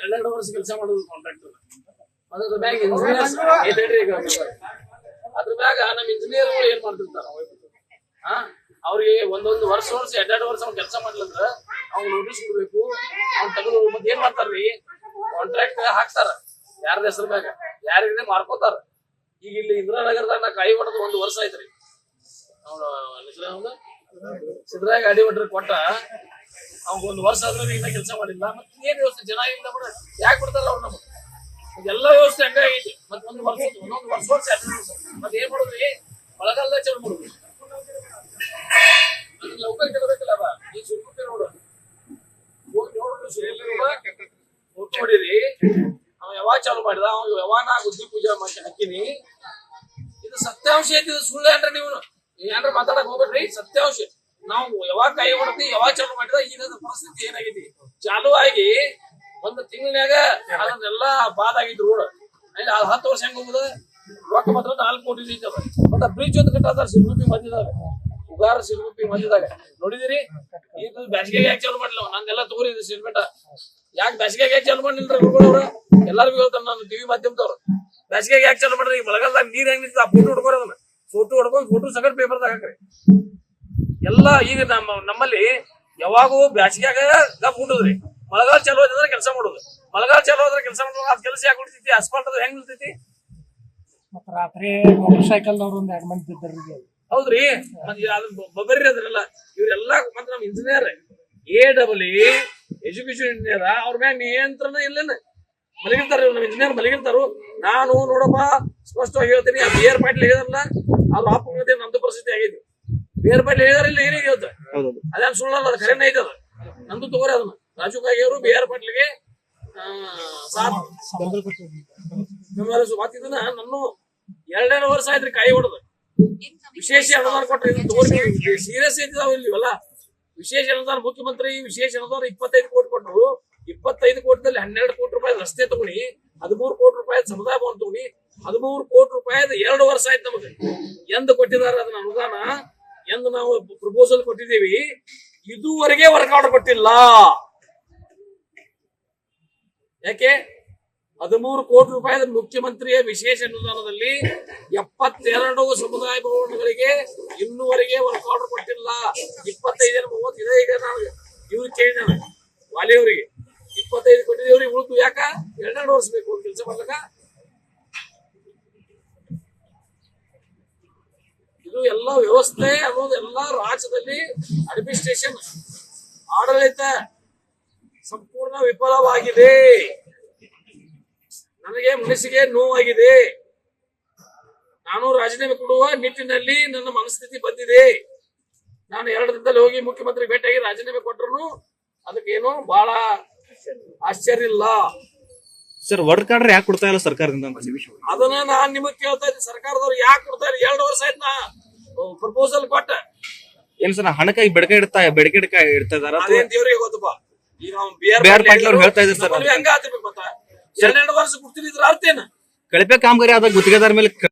2 ವರ್ಷ ಕೆಲಸ ಮಾಡೋದು ಕಾಂಟ್ರಾಕ್ಟರ್. ಅದ್ರ ಮ್ಯಾಗ ಇಂಜಿನಿಯರ್ಸ್ ಅದ್ರ ಮ್ಯಾಗ ನಮ್ ಇಂಜಿನಿಯರ್ ಏನ್ ಮಾಡ್ತಿರ್ತಾರ ಅವ್ರಿಗೆ ಒಂದೊಂದು ವರ್ಷ 2 ವರ್ಷ ಅವ್ನ ಕೆಲಸ ಮಾಡ್ಲಂದ್ರ ಅವ್ನು ನೋಟಿಸ್ ಕೊಡ್ಬೇಕು. ಅವ್ನ್ ತೆಗೆದು ಮತ್ತೆ ಏನ್ ಮಾಡ್ತಾರ್ರಿ, ಕಾಂಟ್ರಾಕ್ಟ್ ಹಾಕ್ತಾರ ಯಾರ ಹೆಸರು ಮ್ಯಾಗ, ಯಾರಿಗೆ ಮಾರ್ಕೋತಾರ. ಈಗ ಇಲ್ಲಿ ಇಂದ್ರಾನಗರದಾಗ ನಾ ಕಾಯಿ ಹೊಡೆದು 1 ವರ್ಷ ಆಯ್ತ್ರಿ. ಸಿದ್ದರಾಯ ಗಾಡಿ ಹೊಡ್ರಿ ಕೊಟ್ಟ ಅವ್ಗ 1 ವರ್ಷ ಆದ್ರೂ ಇನ್ನ ಕೆಲಸ ಮಾಡಿಲ್ಲ. ಮತ್ತೆ ಏನ್ ವ್ಯವಸ್ಥೆ ಜನ ಇಲ್ಲ ಬಿಡ, ಯಾಕೆ ಬಿಡ್ತಾರ ಅವ್ರು ನಮ್ಗೆ? ಎಲ್ಲಾ ವ್ಯವಸ್ಥೆ ಹಂಗಾಗೈತಿ. ಮತ್ತೆ ಒಂದೊಂದು ವರ್ಷ ಮತ್ತೆ ಏನ್ ಮಾಡುದ್ರಿ, ಮಳೆಗಾಲದಾಗ ಚಲೋ ಮಾಡುದು. ಲೌಕರ್ ಕೇಳಬೇಕಲ್ಲ ಈ ಸುರ್ಗುಪ್ಪಿ ನೋಡು ನೋಡಿರಿ, ಅವ ಯಾವಾಗ ಚಾಲು ಮಾಡಿದ, ಅವ್ ಯಾವಾಗ ನಾ ಬುದ್ಧಿ ಪೂಜೆ ಮಾಡಿ ಹಾಕಿನಿ. ಇದು ಸತ್ಯಾಂಶ ಐತಿ, ಇದು ಸುಳ್ಳು ಏನ್ರಿ ನೀವು ಏನ್ರ ಮಾತಾಡಕ್ ಹೋಗ್ಬೇಡ್ರಿ. ಸತ್ಯಾಂಶ ನಾವು ಯಾವಾಗ ಕೈ ಹೊಡ್ತೀವಿ, ಯಾವಾಗ ಚಾಲು ಮಾಡಿದ, ಈಗ ಪರಿಸ್ಥಿತಿ ಏನಾಗೈತಿ, ಚಾಲು ಆಗಿ 1 ತಿಂಗಳನ್ಯಾಗ ಅದನ್ನೆಲ್ಲಾ ಬಾದ್ ಆಗಿದ್ರು ರೋಡ್. 10 ವರ್ಷ ಹೆಂಗ್ ಹೋಗುದ, ರೊಕ್ಕ ಮಾತ್ರ 4 ಕೋಟಿ ಐತದ. ಮತ್ತೆ ಬ್ರಿಡ್ಜ್ ಒಂದು ಕಟ್ಟಾರ ಸಿರುಗುಪ್ಪಿ ಮಧ್ಯದಾಗ, ಉಗಾರ ಸಿರುಗುಪ್ಪಿ ಮಧ್ಯದಾಗ ನೋಡಿದಿರಿ. ಇದು ಬ್ಯಾಸಿಗೆಗೆ ಯಾಕೆ ಚಾಲು ಮಾಡಿಲ್ಲ, ನಂದೆಲ್ಲ ತಗೋರಿ ಸಿಮೆಂಟ. ಯಾಕೆ ಬ್ಯಾಸಿಗೆಗೆ ಯಾಕೆ ಚಾಲು ಮಾಡಿಲ್ರಿ ಗುರುಗಳವ್ರ? ಎಲ್ಲರಿಗೂ ಹೇಳ್ತಾರ ನಾನು ಟಿವಿ ಮಾಧ್ಯಮದವ್ರು, ಬ್ಯಾಸಿಗೆಗೆ ಯಾಕೆ ಚಾಲು ಮಾಡ್ರಿ? ಈಗ ಮಳೆಗಾಲದಾಗ ನೀರ್ ಹೆಂಗ್ ನಿಂತ ಫೋಟೋ ಹೊಡ್ಕೋರಿ, ಅದನ್ನ ಫೋಟೋ ಹೊಡ್ಕೊಂಡು ಫೋಟೋ ಸಗಟ್ ಪೇಪರ್ದಾಗ ಹಾಕ್ರಿ ಎಲ್ಲ. ಈಗ ನಮ್ಮಲ್ಲಿ ಯಾವಾಗೂ ಬ್ಯಾಸಿಗ್ಯಾಗ ಗಪ್ ಹುಟ್ಟದ್ರಿ, ಮಳೆಗಾಲ ಚಾಲು ಆದ್ರೆ ಕೆಲಸ ಮಾಡೋದು. ಮಳೆಗಾಲ ಚಾಲು ಆದ್ರೆ ಕೆಲಸ ಮಾಡೋದು, ಅದ್ ಕೆಲಸ ಯಾಕೆ ಉಳಿತೈತಿ? ಅಸ್ಫಾಲ್ಟ್ ಅದು ಹೆಂಗ್ ನಿಲ್ತೈತಿ? ರಾತ್ರಿ ಮೋಟರ್ ಸೈಕಲ್ ಒಂದ್ 2 ಮಂದಿ ಬಿದ್ದರ್ರಿ. ಹೌದ್ರಿ, ಬಬರ್ರಿ ಅದ್ರೆಲ್ಲ. ಇವ್ರೆಲ್ಲ ಮತ್ತೆ ನಮ್ ಇಂಜಿನಿಯರ್ AEE ಎಜುಕೇಶನ್ ಇಂಜಿನಿಯರ್, ಅವ್ರ ಮ್ಯಾಗ ನಿಯಂತ್ರಣ ಇಲ್ಲೇನ ಮಲಗಿರ್ತಾರ. ನಮ್ ಇಂಜಿನಿಯರ್ ಮಲಗಿರ್ತಾರು. ನಾನು ನೋಡಪ್ಪ ಸ್ಪಷ್ಟವಾಗಿ ಹೇಳ್ತೀನಿ, BR ಪಾಟೀಲ್ ಹೇಳಿದ್ರಲ್ಲ, ಅವ್ರ ಅಪ್ಪಂಗತೆ ನಮ್ದು ಪರಿಸ್ಥಿತಿ ಆಗೈತಿ. BR ಪಾಟೀಲ್ ಹೇಳಿದಾರಿಲ್ಲ, ಏನೇ ಹೇಳ್ತಾರೆ ಅದೇನ್ ಸುಳ್ಳಲ್ಲ, ಅದು ಖರೇನ ಐತದ. ನಂದು ತಗೋರಿ ಅದನ್ನ. ರಾಜು ಕಾಗೆ ಅವರು BR ಪಾಟೀಲ್ಗೆ ಮತ್ತಿದನ್ನ ನಾನು 2 ವರ್ಷ ಆಯ್ತ್ರಿ ಕಾಯಿ ಹೊಡೆದು. ವಿಶೇಷ ಅನುದಾನ ಕೊಟ್ರಿ, ಸೀರಿಯಸ್ ಐತಿದಾವ ಇಲ್ಲಿವಲ್ಲ. ವಿಶೇಷ ಅನುದಾನ ಮುಖ್ಯಮಂತ್ರಿ ವಿಶೇಷ ಅನುದಾನ 25 ಕೋಟಿ ಕೊಟ್ಟರು. 25 ಕೋಟಿದಲ್ಲಿ 12 ಕೋಟಿ ರೂಪಾಯಿ ರಸ್ತೆ ತಗೊಂಡಿ, 13 ಕೋಟಿ ರೂಪಾಯಿ ಸಮುದಾಯ ಭವನ ತಗೊಂಡಿ, 13 ಕೋಟಿ ರೂಪಾಯಿ 2 ವರ್ಷ ಆಯ್ತು ನಮಗೆ. ಎಂದು ಕೊಟ್ಟಿದ್ದಾರೆ ಅದನ್ನ ಅನುದಾನ, ಎಂದು ನಾವು ಪ್ರಪೋಸಲ್ ಕೊಟ್ಟಿದ್ದೀವಿ, ಇದುವರೆಗೆ ವರ್ಕ್ ಔಟ್ ಕೊಟ್ಟಿಲ್ಲ. ಯಾಕೆ? 13 ಕೋಟಿ ರೂಪಾಯಿ ಮುಖ್ಯಮಂತ್ರಿಯ ವಿಶೇಷ ಅನುದಾನದಲ್ಲಿ 72 ಸಮುದಾಯ ಭವನಗಳಿಗೆ ಇನ್ನೂವರೆಗೆ ವರ್ಕ್ ಆರ್ಡರ್ ಕೊಟ್ಟಿಲ್ಲ. 25 30 ಇದೆ. ಈಗ ನಾವು ಇವ್ರು ಕೇಳಿದ ವಾಲಿಯವರಿಗೆ 25 ಕೊಟ್ಟಿದ್ದೇವ್ರಿಗೆ, ಉಳಿದು ಯಾಕ 2 ವರ್ಷ ಬೇಕು ಒಂದು ಕೆಲಸ ಮಾಡ್ಲಕ್ಕ? ಇದು ಎಲ್ಲ ವ್ಯವಸ್ಥೆ ಅನ್ನೋದು ಎಲ್ಲ ರಾಜ್ಯದಲ್ಲಿ ಅಡ್ಮಿನಿಸ್ಟ್ರೇಷನ್ ಆಡಳಿತ ಸಂಪೂರ್ಣ ವಿಫಲವಾಗಿದೆ. ನನಗೆ ಮನಸ್ಸಿಗೆ ನೋವಾಗಿದೆ. ನಾನು ರಾಜೀನಾಮೆ ಕೊಡುವ ನಿಟ್ಟಿನಲ್ಲಿ ನನ್ನ ಮನಸ್ಥಿತಿ ಬಂದಿದೆ. ನಾನು 2 ದಿನದಲ್ಲಿ ಹೋಗಿ ಮುಖ್ಯಮಂತ್ರಿ ಭೇಟಿಯಾಗಿ ರಾಜೀನಾಮೆ ಕೊಟ್ಟರು ಅದಕ್ಕೇನು ಬಹಳ ಆಶ್ಚರ್ಯ ಇಲ್ಲ. ಸರ್, ವರ್ಕ್ ಆರ್ಡರ್ ಯಾಕೆ ಕೊಡ್ತಾ ಇಲ್ಲ ಸರ್ಕಾರದಿಂದ? ಅದನ್ನ ನಾನ್ ನಿಮಗ್ ಕೇಳ್ತಾ ಇದ್ದೀನಿ, ಸರ್ಕಾರದವ್ರು ಯಾಕೆ ಕೊಡ್ತಾ ಇಲ್ಲ? 2 ವರ್ಷ ಆಯ್ತು ನಾ ಪ್ರಪೋಸಲ್ ಕೊಟ್ಟ. ಏನ್ ಸರ್, ಹಣಕ್ಕಾಗಿ ಬೇಡಿಕೆ ಇಡ್ತಾ ಇದಾರ? ಅದೇನ್ ದೇವ್ರಿಗೆ ಗೊತ್ತಪ್ಪ. ಈಗ BR ಪಾಟೀಲ್ ಅವ್ರು ಹೇಳ್ತಾ ಇದ್ದಾರೆ ಸರ್, ಹಂಗ ಆತಿರ್ಬೇಕು. ಮತ್ತ 2 ವರ್ಷ ಕೊಡ್ತಿದ್ರ ಅರ್ಥೇನ? ಕಳಪೆ ಕಾಮಗಾರಿ ಆದ ಗುತ್ತಿಗೆದಾರ ಮೇಲೆ